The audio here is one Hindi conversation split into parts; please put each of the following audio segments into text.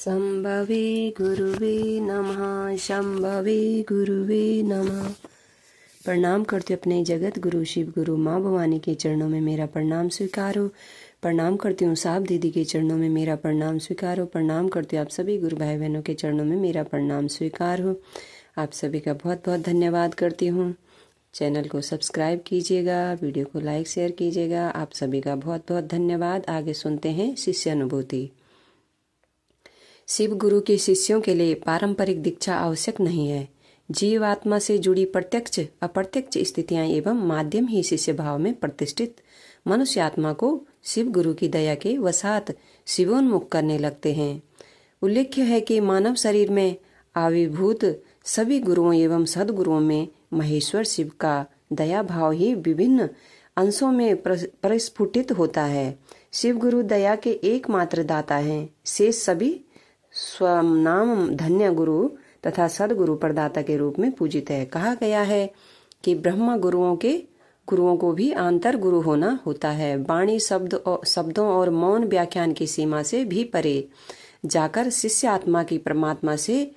शंभवे गुरुवे नमः। शंभवे गुरुवे नमः। प्रणाम करते अपने जगत गुरु शिव गुरु माँ भवानी के चरणों में मेरा प्रणाम स्वीकार हो। प्रणाम करती हूँ साहब दीदी के चरणों में मेरा प्रणाम स्वीकार हो। प्रणाम करती हूँ आप सभी गुरु भाई बहनों के चरणों में मेरा प्रणाम स्वीकार हो। आप सभी का बहुत बहुत धन्यवाद करती हूँ। चैनल को सब्सक्राइब कीजिएगा, वीडियो को लाइक शेयर कीजिएगा। आप सभी का बहुत बहुत धन्यवाद। आगे सुनते हैं शिष्य अनुभूति। शिव गुरु के शिष्यों के लिए पारंपरिक दीक्षा आवश्यक नहीं है। जीव आत्मा से जुड़ी प्रत्यक्ष अप्रत्यक्ष स्थितियां एवं माध्यम ही शिष्य भाव में प्रतिष्ठित मनुष्य आत्मा को शिव गुरु की दया के वसात शिवोन्मुख करने लगते हैं। उल्लेख्य है कि मानव शरीर में आविर्भूत सभी गुरुओं एवं सदगुरुओं में महेश्वर शिव का दया भाव ही विभिन्न अंशों में प्रस्फुटित होता है। शिव गुरु दया के एकमात्र दाता हैं। शेष सभी स्वनाम धन्य गुरु तथा सदगुरु प्रदाता के रूप में पूजित है। कहा गया है कि ब्रह्म गुरुओं को भी आंतर गुरु होना होता है। वाणी शब्दों और मौन व्याख्यान की सीमा से भी परे जाकर शिष्य आत्मा की परमात्मा से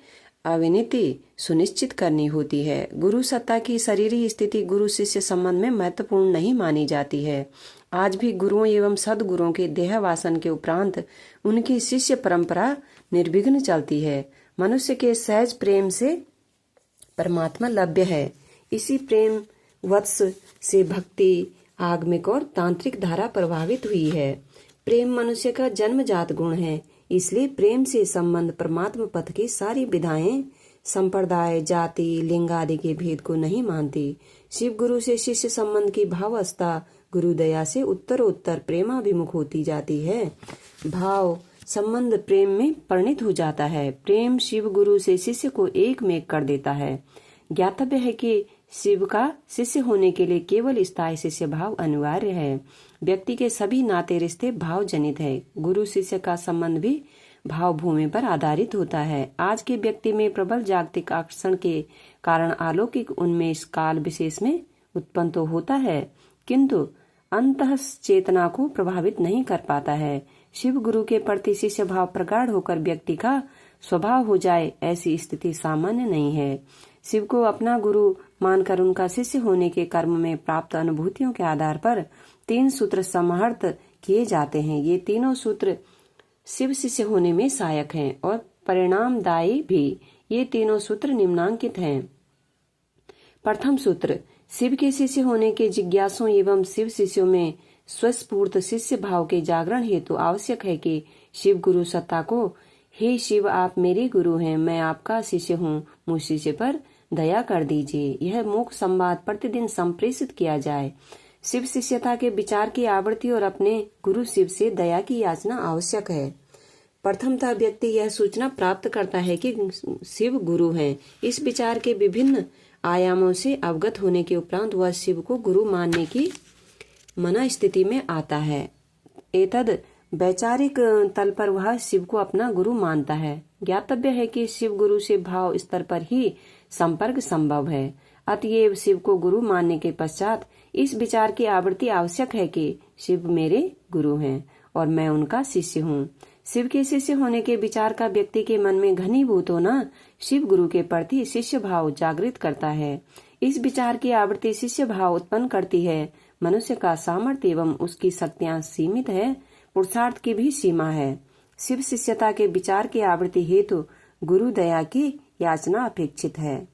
अविनीति सुनिश्चित करनी होती है। गुरु सत्ता की शरीरी स्थिति गुरु शिष्य संबंध में महत्वपूर्ण नहीं मानी जाती है। आज भी गुरुओं एवं सदगुरुओं के देहवासन के उपरांत उनकी शिष्य परंपरा निर्विघ्न चलती है। मनुष्य के सहज प्रेम से परमात्मा लभ्य है। इसी प्रेम वत्स से भक्ति आगमिक और तांत्रिक धारा प्रभावित हुई है। प्रेम मनुष्य का जन्मजात गुण है। इसलिए प्रेम से संबंध परमात्मा पथ की सारी विधाएं संप्रदाय जाति लिंग आदि के भेद को नहीं मानती। शिव गुरु से शिष्य संबंध की भावस्था गुरु दया से उत्तरोत्तर प्रेमाभिमुख होती जाती है। भाव संबंध प्रेम में परिणित हो जाता है। प्रेम शिव गुरु से शिष्य को एक में कर देता है। ज्ञातव्य है कि शिव का शिष्य होने के लिए केवल स्थायी शिष्य भाव अनिवार्य है। व्यक्ति के सभी नाते रिश्ते भाव जनित है। गुरु शिष्य का संबंध भी भाव भूमि पर आधारित होता है। आज के व्यक्ति में प्रबल जागतिक आकर्षण के कारण अलौकिक उन्मेष काल विशेष में उत्पन्न तो होता है, किंतु अंतः चेतना को प्रभावित नहीं कर पाता है। शिव गुरु के प्रति शिष्य भाव प्रगाढ़ होकर व्यक्ति का स्वभाव हो जाए, ऐसी स्थिति सामान्य नहीं है। शिव को अपना गुरु मानकर उनका शिष्य होने के कर्म में प्राप्त अनुभूतियों के आधार पर 3 सूत्र समाहर्त किए जाते हैं। ये तीनों सूत्र शिव शिष्य होने में सहायक हैं और परिणामदायी भी। ये तीनों सूत्र निम्नांकित हैं। प्रथम सूत्र, शिव के शिष्य होने के जिज्ञासुओं एवं शिव शिष्यों में स्वस्फूर्त शिष्य भाव के जागरण हेतु आवश्यक है कि शिव गुरु सत्ता को, हे शिव आप मेरे गुरु हैं, मैं आपका शिष्य हूँ, मुझ शिष्य पर दया कर दीजिए, यह मुख संवाद प्रतिदिन संप्रेषित किया जाए। शिव शिष्यता के विचार की आवृत्ति और अपने गुरु शिव से दया की याचना आवश्यक है। प्रथमतः व्यक्ति यह सूचना प्राप्त करता है कि शिव गुरु हैं। इस विचार के विभिन्न आयामों से अवगत होने के उपरांत वह शिव को गुरु मानने की मना स्थिति में आता है। एतद वैचारिक तल पर वह शिव को अपना गुरु मानता है। ज्ञातव्य है कि शिव गुरु से भाव स्तर पर ही संपर्क संभव है। अतएव शिव को गुरु मानने के पश्चात इस विचार की आवृत्ति आवश्यक है कि शिव मेरे गुरु हैं और मैं उनका शिष्य हूँ। शिव के शिष्य होने के विचार का व्यक्ति के मन में घनीभूत होना शिव गुरु के प्रति शिष्य भाव जागृत करता है। इस विचार की आवृत्ति शिष्य भाव उत्पन्न करती है। मनुष्य का सामर्थ्य एवं उसकी शक्तियाँ सीमित है, पुरुषार्थ की भी सीमा है। शिव शिष्यता के विचार की आवृत्ति हेतु गुरु दया की याचना अपेक्षित है।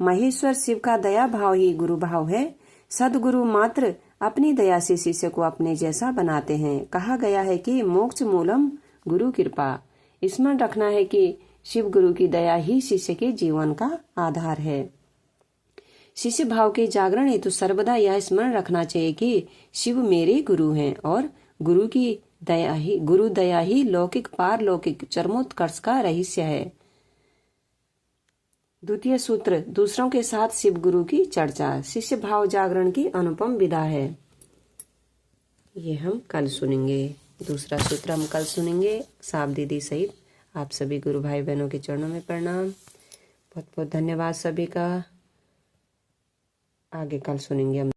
महेश्वर शिव का दया भाव ही गुरु भाव है। सदगुरु मात्र अपनी दया से शिष्य को अपने जैसा बनाते हैं। कहा गया है कि मोक्ष मूलम गुरु कृपा। स्मरण रखना है कि शिव गुरु की दया ही शिष्य के जीवन का आधार है। शिष्य भाव के जागरण हेतु सर्वदा यह स्मरण रखना चाहिए कि शिव मेरे गुरु हैं और गुरु दया ही लौकिक पारलौकिक चरमोत्कर्ष का रहस्य है। द्वितीय सूत्र, दूसरों के साथ शिव गुरु की चर्चा। शिष्य भाव जागरण की अनुपम विधा है। ये हम कल सुनेंगे। दूसरा सूत्र हम कल सुनेंगे। साहब दीदी सहित आप सभी गुरु भाई बहनों के चरणों में प्रणाम। बहुत बहुत धन्यवाद सभी का। आगे कल सुनेंगे हम